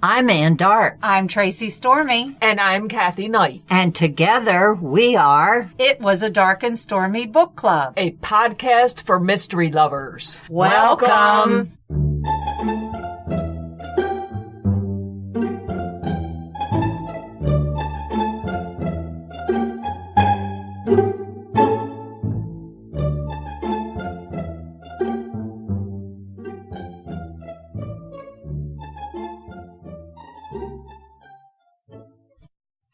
I'm Ann Dart. I'm Tracy Stormy. And I'm Kathy Knight. And together we are It Was a Dark and Stormy Book Club, a podcast for mystery lovers. Welcome.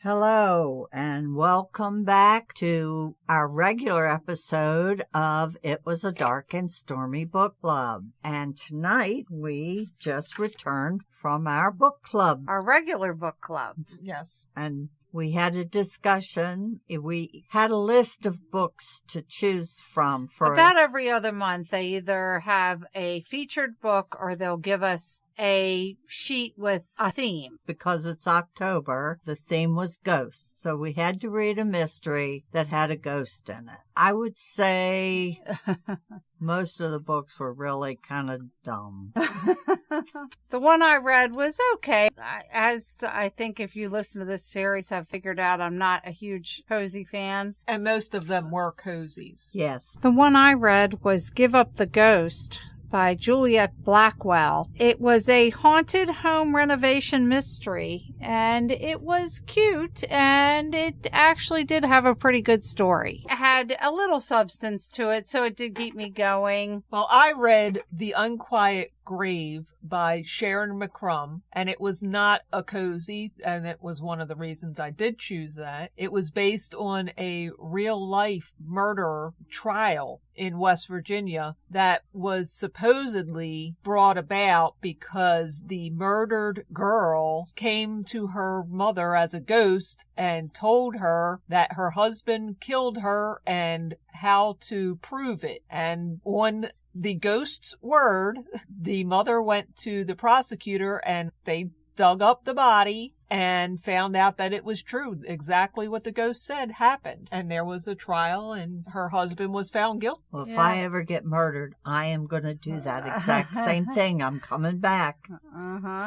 Hello, and welcome back to our regular episode of It Was a Dark and Stormy Book Club. And tonight we just returned from our book club. our regular book club. Yes. And we had a discussion. We had a list of books to choose from for About every other month, they either have a featured book or they'll give us a sheet with a theme. Because it's October, the theme was ghosts. So we had to read a mystery that had a ghost in it. I would say most of the books were really kind of dumb. The one I read was okay. As I think if you listen to this series have figured out, I'm not a huge cozy fan. And most of them were cozies. Yes. The one I read was Give Up the Ghost by Juliet Blackwell. It was a haunted home renovation mystery, and it was cute, and it actually did have a pretty good story. It had a little substance to it, so it did keep me going. Well, I read The Unquiet Grave by Sharon McCrum, and it was not a cozy, and it was one of the reasons I did choose that. It was based on a real-life murder trial in West Virginia that was supposedly brought about because the murdered girl came to her mother as a ghost and told her that her husband killed her and how to prove it. And on the ghost's word, the mother went to the prosecutor and they dug up the body and found out that it was true. Exactly what the ghost said happened. And there was a trial and her husband was found guilty. Well, if I ever get murdered, I am going to do that exact same thing. I'm coming back.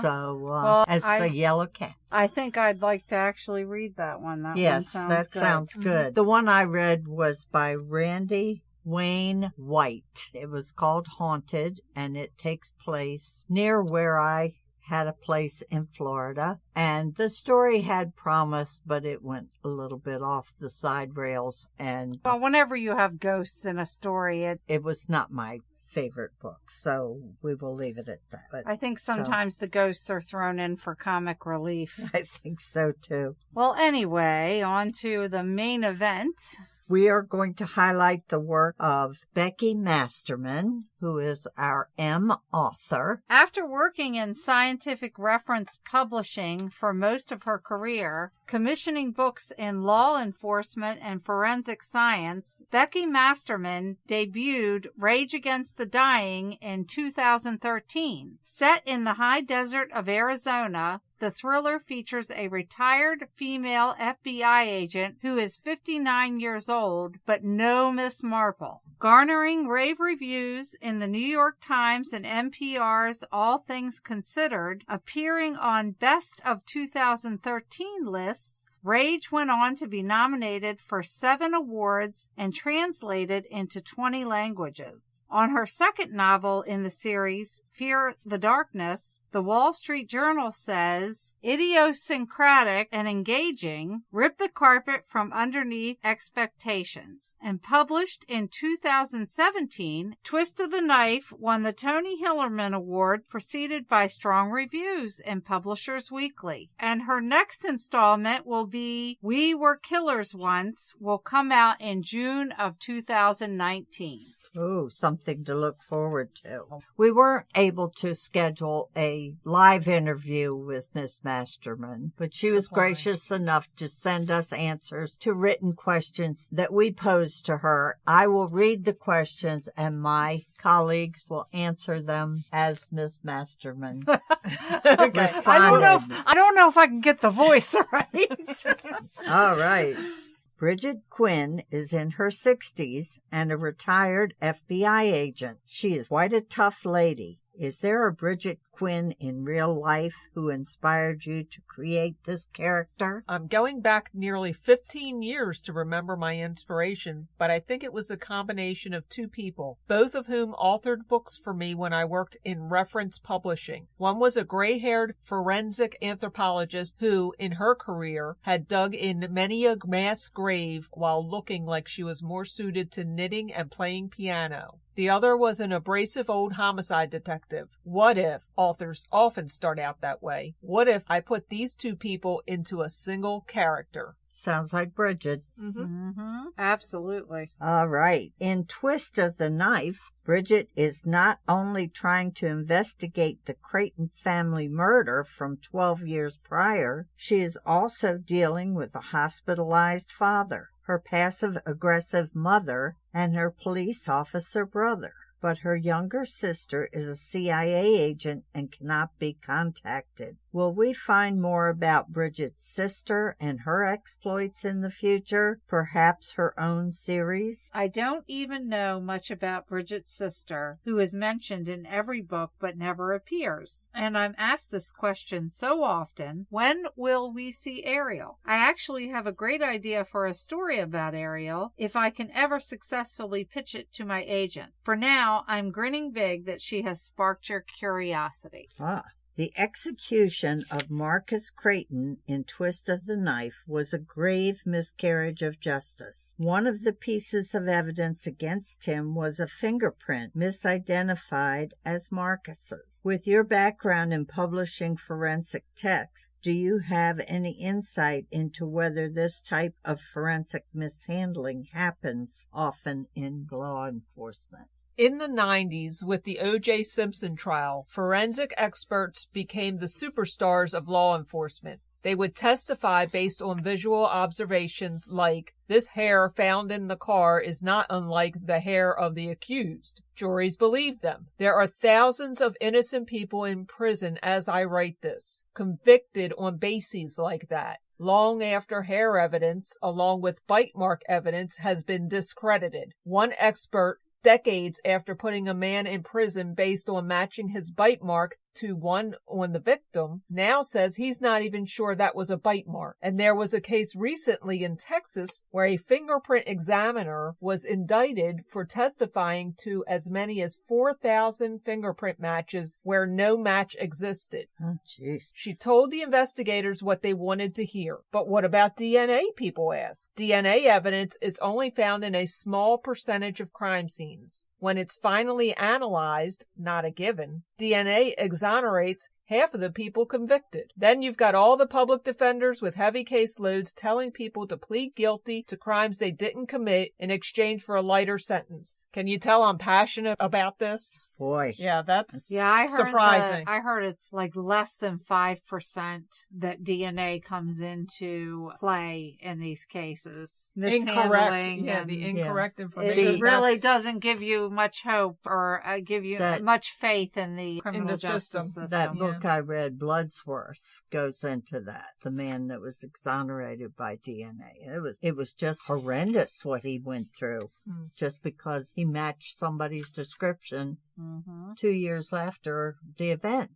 So, as the yellow cat. I think I'd like to actually read that one. Yes, one that good. sounds good. The one I read was by Randy Wayne White. It was called Haunted, and it takes place near where I had a place in Florida. And the story had promise, but it went a little bit off the side rails. And Well, whenever you have ghosts in a story, it was not my favorite book, so we will leave it at that. But I think sometimes the ghosts are thrown in for comic relief. I think so too. Well, anyway, on to the main event. We are going to highlight the work of Becky Masterman, who is our M author. After working in scientific reference publishing for most of her career, commissioning books in law enforcement and forensic science, Becky Masterman debuted Rage Against the Dying in 2013. Set in the high desert of Arizona, the thriller features a retired female FBI agent who is 59 years old, but no Miss Marple. Garnering rave reviews in the New York Times and NPR's All Things Considered, appearing on Best of 2013 lists, Rage went on to be nominated for 7 awards and translated into 20 languages. On her second novel in the series, Fear the Darkness, the Wall Street Journal says, idiosyncratic and engaging, ripped the carpet from underneath expectations. And published in 2017, Twist of the Knife won the Tony Hillerman Award, preceded by strong reviews in Publishers Weekly. And her next installment will be We Were Killers Once, will come out in June of 2019. Oh, something to look forward to. We weren't able to schedule a live interview with Miss Masterman, but she was gracious enough to send us answers to written questions that we posed to her. I will read the questions and my colleagues will answer them as Miss Masterman. Okay. I don't know if I can get the voice right. All right. Brigid Quinn is in her 60s and a retired FBI agent. She is quite a tough lady. Is there a Brigid Quinn in real life who inspired you to create this character? I'm going back nearly 15 years to remember my inspiration, but I think it was a combination of two people, both of whom authored books for me when I worked in reference publishing. One was a gray-haired forensic anthropologist who, in her career, had dug in many a mass grave while looking like she was more suited to knitting and playing piano. The other was an abrasive old homicide detective. What if, authors often start out that way, what if I put these two people into a single character? Sounds like Brigid. Absolutely. All right. In Twist of the Knife, Brigid is not only trying to investigate the Creighton family murder from 12 years prior, she is also dealing with a hospitalized father, her passive-aggressive mother, and her police officer brother. But her younger sister is a CIA agent and cannot be contacted. Will we find more about Brigid's sister and her exploits in the future? Perhaps her own series? I don't even know much about Brigid's sister, who is mentioned in every book but never appears. And I'm asked this question so often, when will we see Ariel? I actually have a great idea for a story about Ariel, if I can ever successfully pitch it to my agent. For now, I'm grinning big that she has sparked your curiosity. The execution of Marcus Creighton in Twist of the Knife was a grave miscarriage of justice. One of the pieces of evidence against him was a fingerprint misidentified as Marcus's. With your background in publishing forensic texts, do you have any insight into whether this type of forensic mishandling happens often in law enforcement? In the 90s, with the O.J. Simpson trial, forensic experts became the superstars of law enforcement. They would testify based on visual observations like, this hair found in the car is not unlike the hair of the accused. Juries believed them. There are thousands of innocent people in prison as I write this, convicted on bases like that, long after hair evidence, along with bite mark evidence, has been discredited. One expert, decades after putting a man in prison based on matching his bite mark to one on the victim, now says he's not even sure that was a bite mark. And there was a case recently in Texas where a fingerprint examiner was indicted for testifying to as many as 4,000 fingerprint matches where no match existed. Oh, jeez. She told the investigators what they wanted to hear. But what about DNA, people ask? DNA evidence is only found in a small percentage of crime scenes. When it's finally analyzed, not a given, DNA exonerates half of the people convicted. Then you've got all the public defenders with heavy caseloads telling people to plead guilty to crimes they didn't commit in exchange for a lighter sentence. Can you tell I'm passionate about this? Boy. Yeah, that's I heard surprising. I heard it's like less than 5% that DNA comes into play in these cases. Incorrect. Yeah, the incorrect information. It really doesn't give you much hope or give you much faith in the criminal justice system. That book I read, Bloodsworth, goes into that. The man that was exonerated by DNA. It was just horrendous what he went through, just because he matched somebody's description 2 years after the event.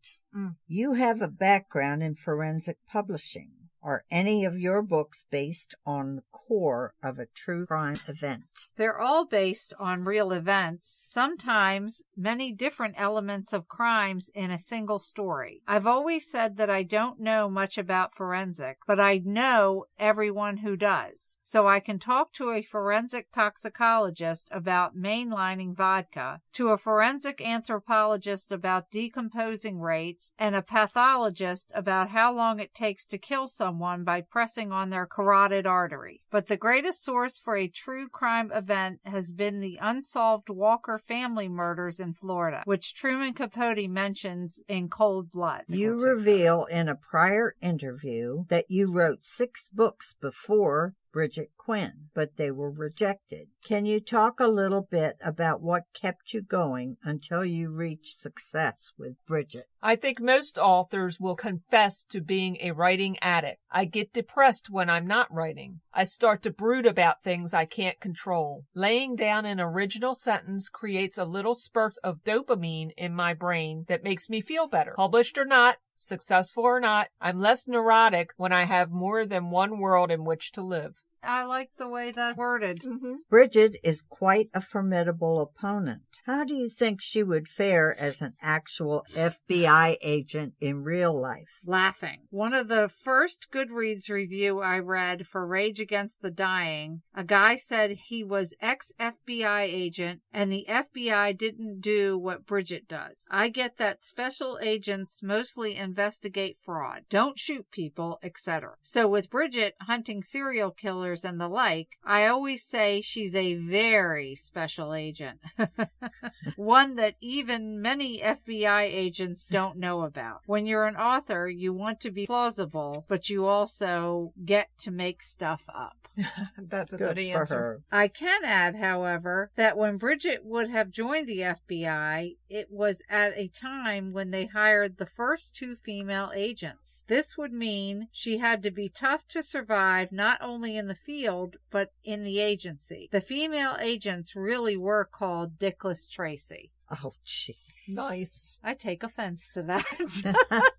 You have a background in forensic publishing. Are any of your books based on the core of a true crime event? They're all based on real events, sometimes many different elements of crimes in a single story. I've always said that I don't know much about forensics, but I know everyone who does. So I can talk to a forensic toxicologist about mainlining vodka, to a forensic anthropologist about decomposing rates, and a pathologist about how long it takes to kill someone by pressing on their carotid artery. But the greatest source for a true crime event has been the unsolved Walker family murders in Florida, which Truman Capote mentions in Cold Blood. You reveal in a prior interview that you wrote 6 books before Brigid Quinn, but they were rejected. Can you talk a little bit about what kept you going until you reached success with Brigid? I think most authors will confess to being a writing addict. I get depressed when I'm not writing. I start to brood about things I can't control. Laying down an original sentence creates a little spurt of dopamine in my brain that makes me feel better. Published or not, successful or not, I'm less neurotic when I have more than one world in which to live. I like the way that's worded. Brigid is quite a formidable opponent. How do you think she would fare as an actual FBI agent in real life? Laughing. One of the first Goodreads review I read for Rage Against the Dying, a guy said he was ex-FBI agent and the FBI didn't do what Brigid does. I get that special agents mostly investigate fraud, don't shoot people, etc. So with Brigid hunting serial killers and the like, I always say she's a very special agent. One that even many FBI agents don't know about. When you're an author, you want to be plausible, but you also get to make stuff up. That's a good answer. For her. I can add, however, that when Brigid would have joined the FBI, it was at a time when they hired the first 2 female agents. This would mean she had to be tough to survive not only in the field, but in the agency. The female agents really were called Dickless Tracy. Oh, jeez. Nice. I take offense to that.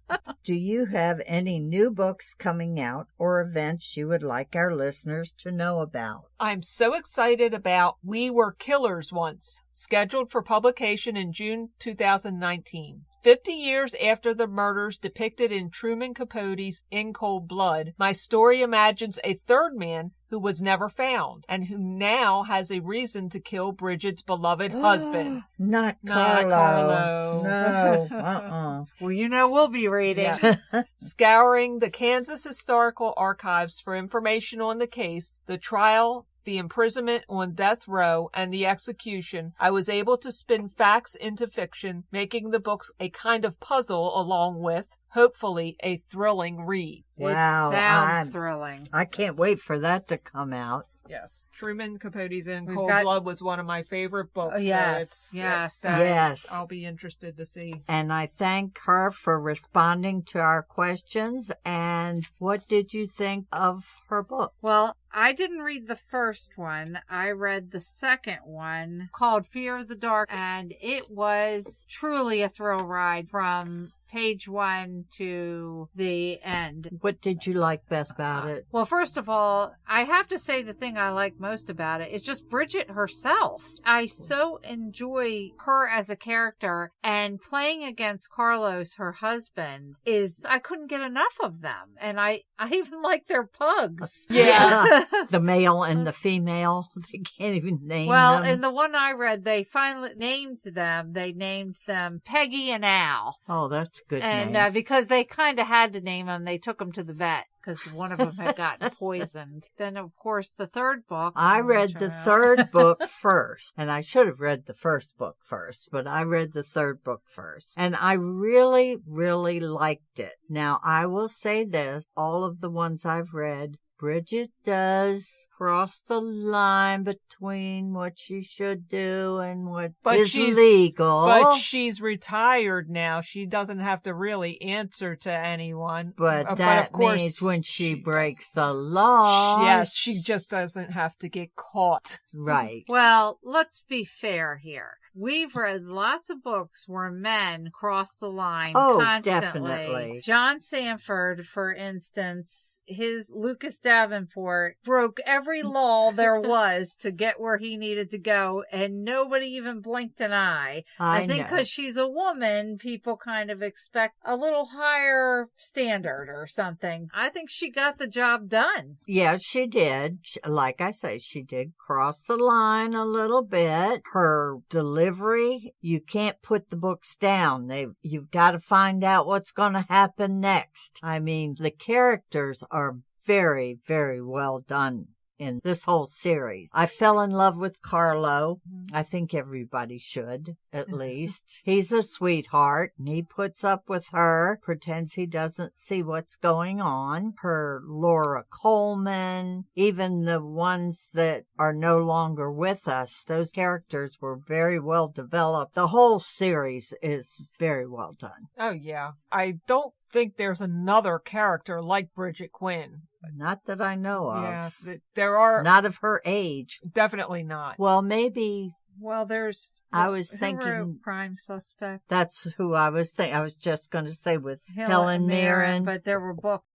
Do you have any new books coming out or events you would like our listeners to know about? I'm so excited about We Were Killers Once, scheduled for publication in June 2019. 50 years after the murders depicted in Truman Capote's In Cold Blood, my story imagines a third man who was never found and who now has a reason to kill Brigid's beloved husband. Not Not Carlo. Carlo. No. Well, you know we'll be reading. Yeah. Scouring the Kansas Historical Archives for information on the case, the trial, the imprisonment on death row, and the execution, I was able to spin facts into fiction, making the books a kind of puzzle along with, hopefully, a thrilling read. Wow. It sounds thrilling. I can't wait for that to come out. Yes. Truman Capote's In We've Cold got- Blood was one of my favorite books. Oh, yes, So yes. Yes. I'll be interested to see. And I thank her for responding to our questions. And what did you think of her book? Well, I didn't read the first one. I read the second one called Fear of the Dark, and it was truly a thrill ride from page 1 to the end. What did you like best about it? Well, first of all, I have to say the thing I like most about it is just Brigid herself. I so enjoy her as a character, and playing against Carlos, her husband, I couldn't get enough of them. And I even like their pugs. Yeah. The male and the female. They can't even name Well, them. in the one I read, they finally named them. They named them Peggy and Al. Oh, that's a good And name. because they kind of had to name them, they took them to the vet because one of them had gotten poisoned. Then, of course, the third book. I read the third book first, and I should have read the first book first, but I read the third book first. And I really, really liked it. Now, I will say this, all of the ones I've read, Brigid does cross the line between what she should do and what is legal. But she's retired now. She doesn't have to really answer to anyone. But that of course, means when she breaks the law. Yes, she just doesn't have to get caught. Right. Well, let's be fair here. We've read lots of books where men cross the line constantly. Definitely. John Sanford, for instance, his Lucas Davenport broke every law there was to get where he needed to go, and nobody even blinked an eye. I think because she's a woman, people kind of expect a little higher standard or something. I think she got the job done. Yes, she did. Like I say, she did cross the line a little bit. Her delivery, you can't put the books down. You've got to find out what's going to happen next. I mean, the characters are very, very well done in this whole series. I fell in love with Carlo. I think everybody should, at least. He's a sweetheart, and he puts up with her, pretends he doesn't see what's going on. Her Laura Coleman, even the ones that are no longer with us, those characters were very well developed. The whole series is very well done. Oh, yeah. I don't think there's another character like Brigid Quinn. Not that I know of. Yeah, there are. Not of her age. Definitely not. Well, maybe. Well, there's. I was who thinking. wrote Prime Suspect. That's who I was thinking. I was just going to say with Helen Mirren. But there were books